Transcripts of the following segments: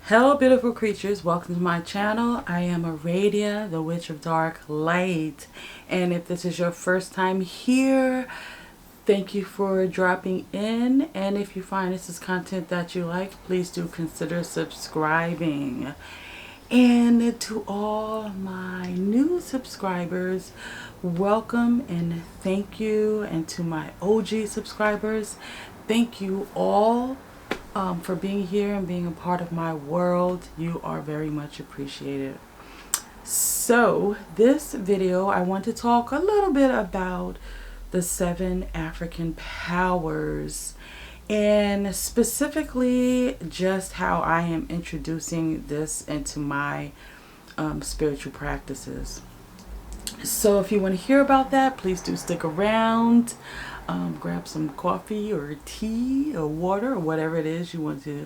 Hello beautiful creatures, welcome to my channel. I am Aradia, the Witch of Dark Light, and if this is your first time here, thank you for dropping in, and if you find this is content that you like, please do consider subscribing. And to all my new subscribers, welcome and thank you, and to my OG subscribers, thank you all for being here and being a part of my world. You are very much appreciated. So this video, I want to talk a little bit about the 7 African powers, and specifically just how I am introducing this into my spiritual practices. So if you want to hear about that, please do stick around. Grab some coffee or tea or water or whatever it is you want to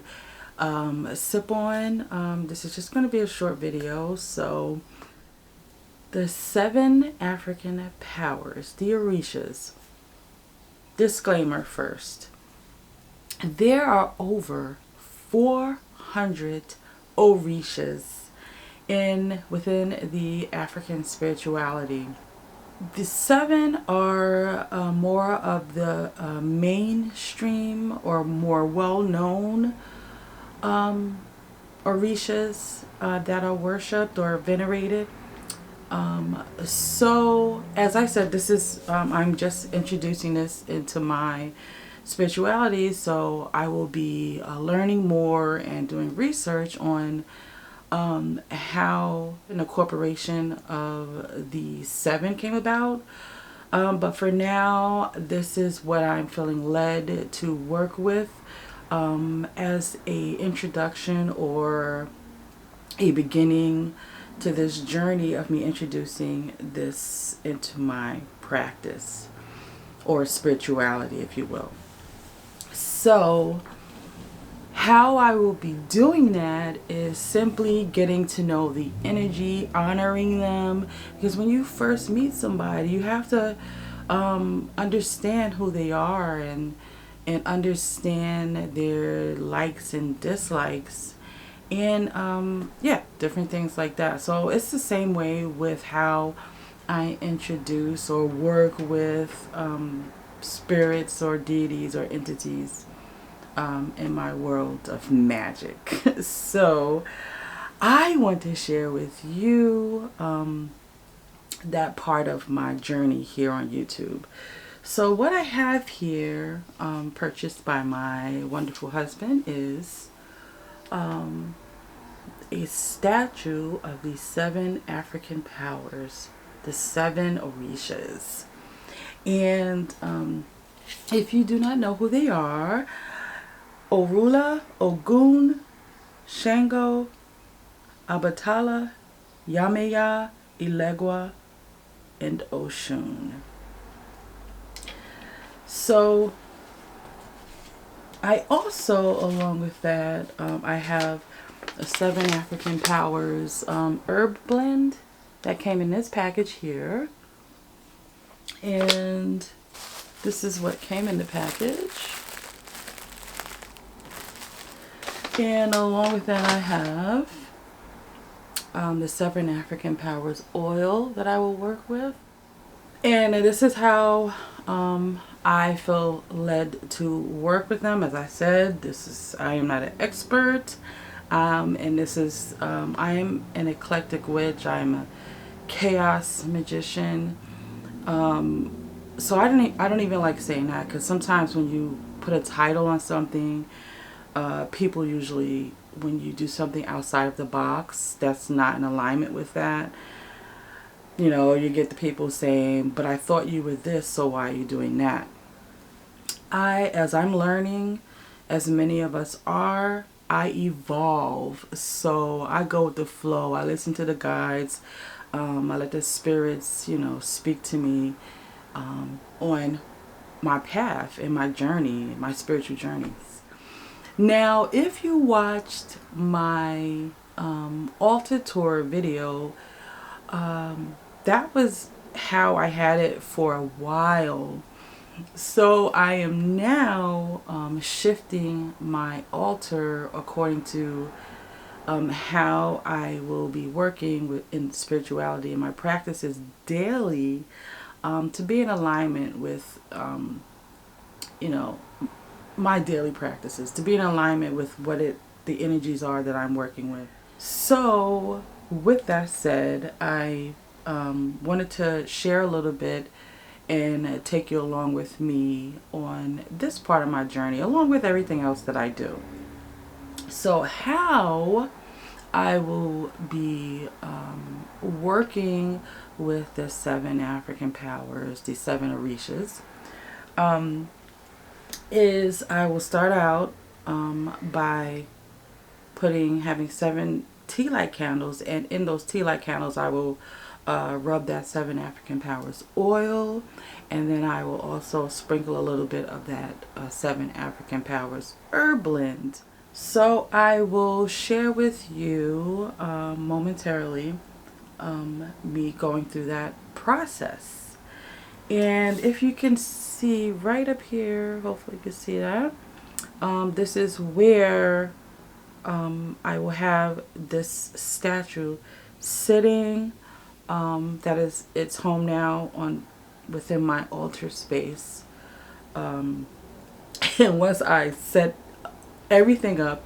sip on. This is just going to be a short video. So the 7 African powers, the Orishas. Disclaimer first. There are over 400 Orishas within the African spirituality. The 7 are more of the mainstream or more well-known Orishas that are worshipped or venerated. So, as I said, this is I'm just introducing this into my spirituality, so I will be learning more and doing research on how an incorporation of the 7 came about. But for now, this is what I'm feeling led to work with as a introduction or a beginning to this journey of me introducing this into my practice or spirituality, if you will. So how I will be doing that is simply getting to know the energy, honoring them, because when you first meet somebody, you have to understand who they are and understand their likes and dislikes, and yeah, different things like that. So it's the same way with how I introduce or work with spirits or deities or entities in my world of magic. So I want to share with you that part of my journey here on YouTube. So what I have here, purchased by my wonderful husband, is a statue of the 7 African powers, the 7 Orishas. And if you do not know who they are, Orula, Ogun, Shango, Abatala, Yameya, Ilegwa, and Oshun. So I also, along with that, I have a 7 African powers herb blend that came in this package here. And this is what came in the package. And along with that, I have the 7 African powers oil that I will work with. And this is how I feel led to work with them. As I said, I am not an expert, and this is I am an eclectic witch. I'm a chaos magician. So I don't even like saying that, because sometimes when you put a title on something, people usually, when you do something outside of the box that's not in alignment with that, you know, you get the people saying, but I thought you were this, so why are you doing that? As I'm learning, as many of us are, I evolve. So I go with the flow. I listen to the guides. I let the spirits, you know, speak to me on my path and my journey, my spiritual journeys. Now, if you watched my altar tour video, that was how I had it for a while. So I am now shifting my altar according to how I will be working in spirituality in my practices daily, to be in alignment with, my daily practices, to be in alignment with the energies are that I'm working with. So, with that said, I wanted to share a little bit and take you along with me on this part of my journey, along with everything else that I do. So, how I will be working with the 7 African powers, the 7 Orishas, is I will start out by having 7 tea light candles, and in those tea light candles I will rub that 7 African powers oil, and then I will also sprinkle a little bit of that 7 African powers herb blend. So I will share with you momentarily me going through that process. And if you can see right up here, hopefully you can see that, this is where I will have this statue sitting, it's home now within my altar space. And once I set everything up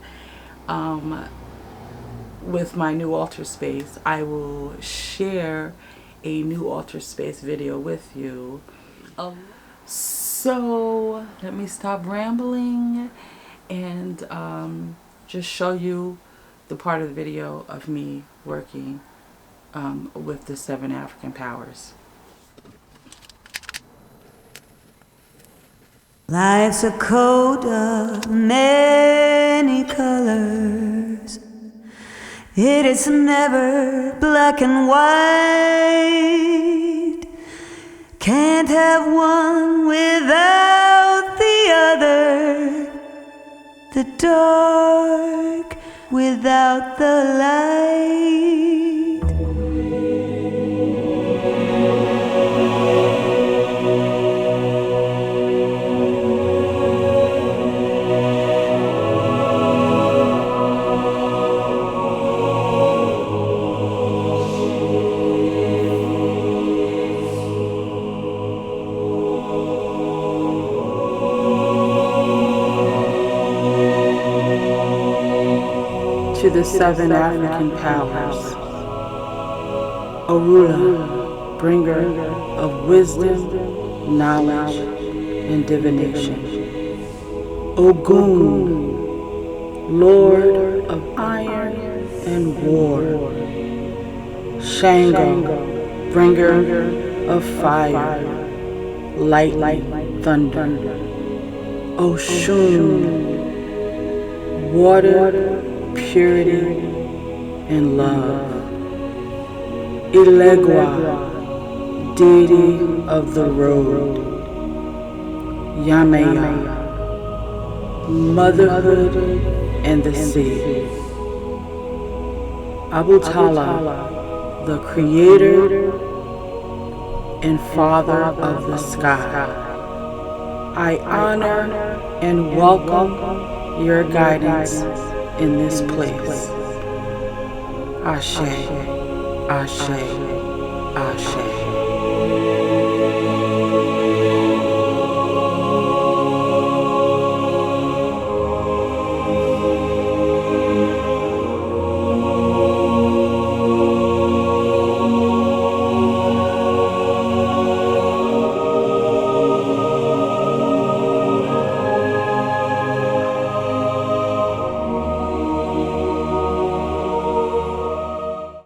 with my new altar space, I will share a new altar space video with you. So let me stop rambling and just show you the part of the video of me working with the 7 African powers. Life's a coat of many colors. It is never black and white. Can't have one without the other. The dark without the light. To the 7 African powers, Orula, bringer of wisdom, knowledge, and divination. Ogun, lord of iron and war. Shango, bringer of fire, lightning, thunder. Oshun, water, purity, and love. Ilegua, deity of the road. Yamaya, motherhood and the sea. Abutala, the creator and father of the sky. I honor and welcome your guidance in this place. Ashe, Ashe, Ashe.